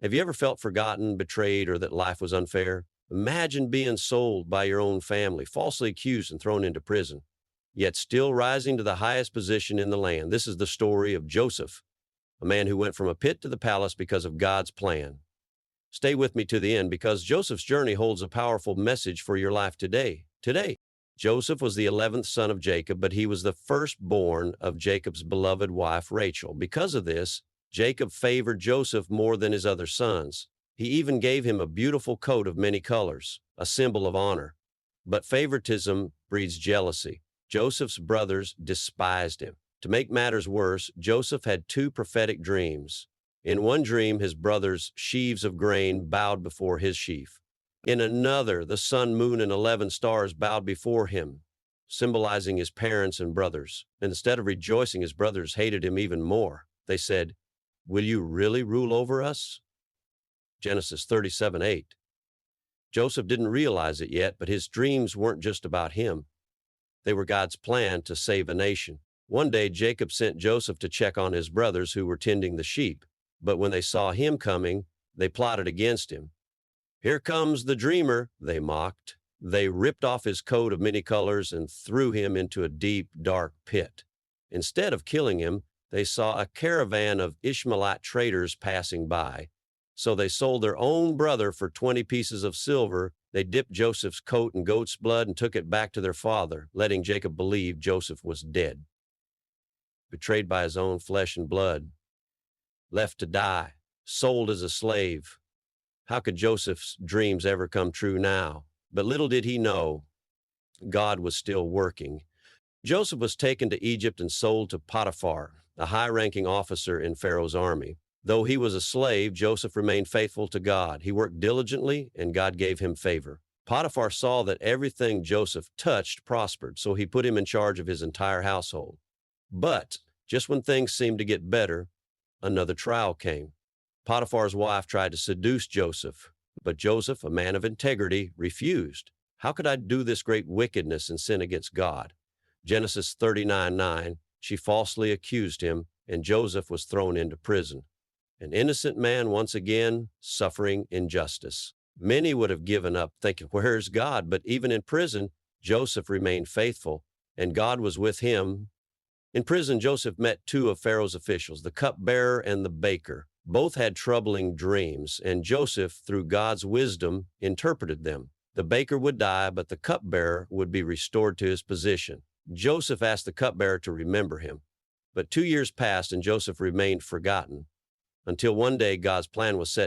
Have you ever felt forgotten, betrayed, or that life was unfair? Imagine being sold by your own family, falsely accused and thrown into prison, yet still rising to the highest position in the land. This is the story of Joseph, a man who went from a pit to the palace because of God's plan. Stay with me to the end because Joseph's journey holds a powerful message for your life today. Joseph was the 11th son of Jacob, but he was the firstborn of Jacob's beloved wife, Rachel. Because of this, Jacob favored Joseph more than his other sons. He even gave him a beautiful coat of many colors, a symbol of honor. But favoritism breeds jealousy. Joseph's brothers despised him. To make matters worse, Joseph had two prophetic dreams. In one dream, his brothers' sheaves of grain bowed before his sheaf. In another, the sun, moon, and 11 stars bowed before him, symbolizing his parents and brothers. Instead of rejoicing, his brothers hated him even more. They said, "Will you really rule over us?" Genesis 37:8. Joseph didn't realize it yet, but his dreams weren't just about him. They were God's plan to save a nation. One day, Jacob sent Joseph to check on his brothers who were tending the sheep. But when they saw him coming, they plotted against him. "Here comes the dreamer," they mocked. They ripped off his coat of many colors and threw him into a deep, dark pit. Instead of killing him, they saw a caravan of Ishmaelite traders passing by. So they sold their own brother for 20 pieces of silver. They dipped Joseph's coat in goat's blood and took it back to their father, letting Jacob believe Joseph was dead. Betrayed by his own flesh and blood, left to die, sold as a slave. How could Joseph's dreams ever come true now? But little did he know, God was still working. Joseph was taken to Egypt and sold to Potiphar, a high-ranking officer in Pharaoh's army. Though he was a slave, Joseph remained faithful to God. He worked diligently, and God gave him favor. Potiphar saw that everything Joseph touched prospered, so he put him in charge of his entire household. But just when things seemed to get better, another trial came. Potiphar's wife tried to seduce Joseph, but Joseph, a man of integrity, refused. "How could I do this great wickedness and sin against God?" Genesis 39:9, she falsely accused him, and Joseph was thrown into prison. An innocent man once again suffering injustice. Many would have given up thinking, "Where's God?" But even in prison, Joseph remained faithful, and God was with him. In prison, Joseph met two of Pharaoh's officials, the cupbearer and the baker. Both had troubling dreams, and Joseph, through God's wisdom, interpreted them. The baker would die, but the cupbearer would be restored to his position. Joseph asked the cupbearer to remember him. But 2 years passed, and Joseph remained forgotten, until one day God's plan was set